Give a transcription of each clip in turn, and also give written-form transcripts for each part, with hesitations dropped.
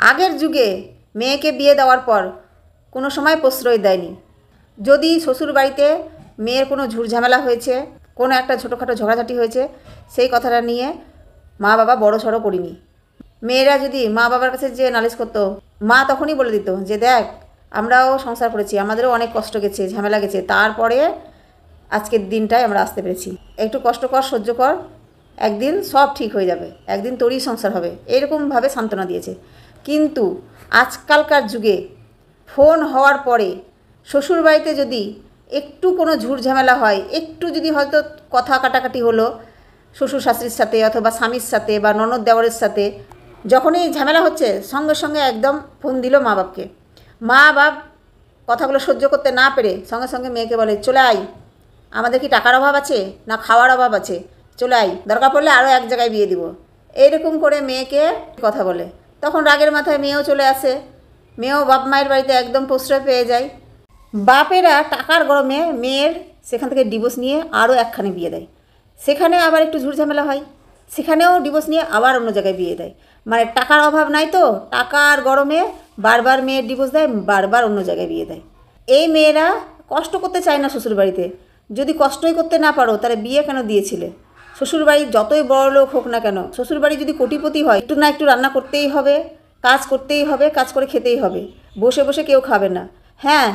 আগের যুগে মেয়েকে বিয়ে দেওয়ার পর কোনো সময় প্রশ্রয় দেয়নি। যদি শ্বশুর বাড়িতে মেয়ের কোনো ঝুটঝামেলা হয়েছে, কোনো একটা ছোটোখাটো ঝগড়াঝাটি হয়েছে, সেই কথাটা নিয়ে মা বাবা বড় সড়ো করিনি। মেয়েরা যদি মা বাবার কাছে যে নালিশ করতো, মা তখনই বলে দিত যে দেখ, আমরাও সংসার করেছি, আমাদেরও অনেক কষ্ট গেছে, ঝামেলা গেছে, তারপরে আজকের দিনটায় আমরা আসতে পেরেছি। একটু কষ্ট কর, সহ্য কর, একদিন সব ঠিক হয়ে যাবে, একদিন তোরই সংসার হবে, এরকমভাবে সান্ত্বনা দিয়েছে। কিন্তু আজকালকার যুগে ফোন হওয়ার পরে শ্বশুরবাড়িতে যদি একটু কোনো ঝুটঝামেলা হয়, একটু যদি হয়তো কথা কাটাকাটি হলো শ্বশুর শাশুড়ির সাথে অথবা স্বামীর সাথে বা ননদ দেওরের সাথে, যখনই ঝামেলা হচ্ছে সঙ্গে সঙ্গে একদম ফোন দিল মা বাপকে। মা বাপ কথাগুলো সহ্য করতে না পেরে সঙ্গে সঙ্গে মেয়েকে বলে চলে আয়, আমাদের কি টাকার অভাব আছে না খাওয়ার অভাব আছে, চলে আয়, দরকার পড়লে আরও এক জায়গায় বিয়ে দিব, এইরকম করে মেয়েকে কথা বলে। তখন রাগের মাথায় মেয়েও চলে আসে, মেয়েও বাপ মায়ের বাড়িতে একদম প্রশ্রয় পেয়ে যায়। বাপেরা টাকার গরমে মেয়ের সেখান থেকে ডিভোর্স নিয়ে আরও একখানে বিয়ে দেয়, সেখানে আবার একটু ঝুটঝামেলা হয়, সেখানেও ডিভোর্স নিয়ে আবার অন্য জায়গায় বিয়ে দেয়। মানে টাকার অভাব নাই তো, টাকার গরমে বারবার মেয়ের ডিভোর্স দেয়, বারবার অন্য জায়গায় বিয়ে দেয়। এই মেয়েরা কষ্ট করতে চায় না শ্বশুরবাড়িতে। যদি কষ্টই করতে না পারো তাহলে বিয়ে কেন দিয়েছিলে? শ্বশুরবাড়ি যতই বড় লোক হোক না কেন, শ্বশুরবাড়ি যদি কোটিপতি হয়, একটু না একটু রান্না করতেই হবে, কাজ করতেই হবে, কাজ করে খেতেই হবে, বসে বসে কেউ খাবে না। হ্যাঁ,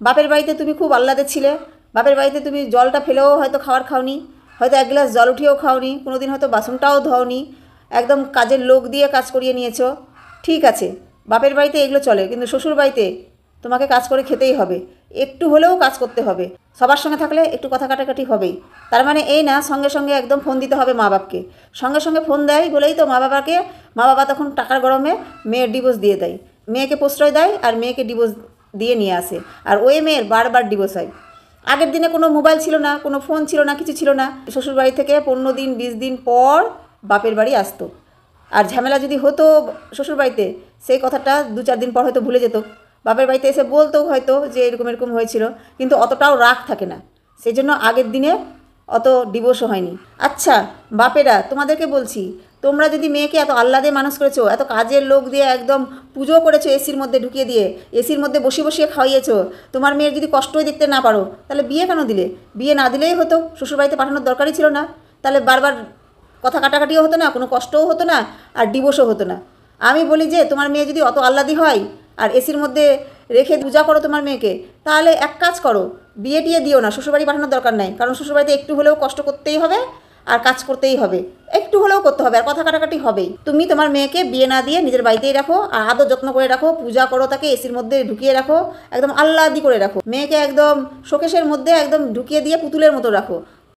বাপের বাড়িতে তুমি খুব আহ্লাদে ছিলে, বাপের বাড়িতে তুমি জলটা ফেলেও হয়তো খাবার খাওনি, হয়তো এক গ্লাস জল উঠিয়েও খাওনি, কোনো দিন হয়তো বাসনটাও ধোওনি, একদম কাজের লোক দিয়ে কাজ করিয়ে নিয়েছো, ঠিক আছে, বাপের বাড়িতে এগুলো চলে। কিন্তু শ্বশুর বাড়িতে তোমাকে কাজ করে খেতেই হবে, একটু হলেও কাজ করতে হবে, সবার সঙ্গে থাকলে একটু কথা কাটাকাটি হবেই। তার মানে এই না সঙ্গে সঙ্গে একদম ফোন দিতে হবে মা বাপকে। সঙ্গে সঙ্গে ফোন দেয় বলেই তো মা বাবা তখন টাকার গরমে মেয়ের ডিভোর্স দিয়ে দেয়, মেয়েকে প্রশ্রয় দেয় আর মেয়েকে ডিভোর্স দিয়ে নিয়ে আসে, আর ওই মেয়ের বারবার ডিভোর্স হয়। আগের দিনে কোনো মোবাইল ছিল না, কোনো ফোন ছিল না, কিছু ছিল না। শ্বশুরবাড়ি থেকে 15 দিন 20 দিন পর বাপের বাড়ি আসতো, আর ঝামেলা যদি হতো শ্বশুরবাড়িতে, সেই কথাটা 2-4 দিন পর হয়তো ভুলে যেত, বাপের বাড়িতে এসে বলতো হয়তো যে এরকম এরকম হয়েছিল, কিন্তু অতটাও রাগ থাকে না, সেই জন্য আগের দিনে অত ডিভোর্সও হয়নি। আচ্ছা বাপেরা, তোমাদেরকে বলছি, তোমরা যদি মেয়েকে এত আহ্লাদে মানুষ করেছো, এত কাজের লোক দিয়ে একদম পুজো করেছো, এসির মধ্যে ঢুকিয়ে দিয়ে এসির মধ্যে বসিয়ে বসিয়ে খাইয়েছো, তোমার মেয়ের যদি কষ্টই দেখতে না পারো তাহলে বিয়ে কেন দিলে? বিয়ে না দিলেই হতো, শ্বশুরবাড়িতে পাঠানোর দরকারই ছিল না, তাহলে বারবার কথা কাটাকাটিও হতো না, কোনো কষ্টও হতো না, আর ডিভোর্সও হতো না। আমি বলি যে তোমার মেয়ে যদি অত আহ্লাদি হয় আর এসির মধ্যে রেখে পূজা করো তোমার মেয়েকে, তাহলে এক কাজ করো, বিয়ে টিয়ে দিও না, শ্বশুরবাড়ি পাঠানোর দরকার নাই। কারণ শ্বশুরবাড়িতে একটু হলেও কষ্ট করতেই হবে আর কাজ করতেই হবে, একটু হলেও করতে হবে, আর কথা কাটাকাটি হবেই। তুমি তোমার মেয়েকে বিয়ে না দিয়ে নিজের বাড়িতেই রাখো, আর আদর যত্ন করে রাখো, পূজা করো, তাকে এসির মধ্যে ঢুকিয়ে রাখো, একদম আহ্লাদি করে রাখো, মেয়েকে একদম শোকেশের মধ্যে একদম ঢুকিয়ে দিয়ে পুতুলের মতো রাখো,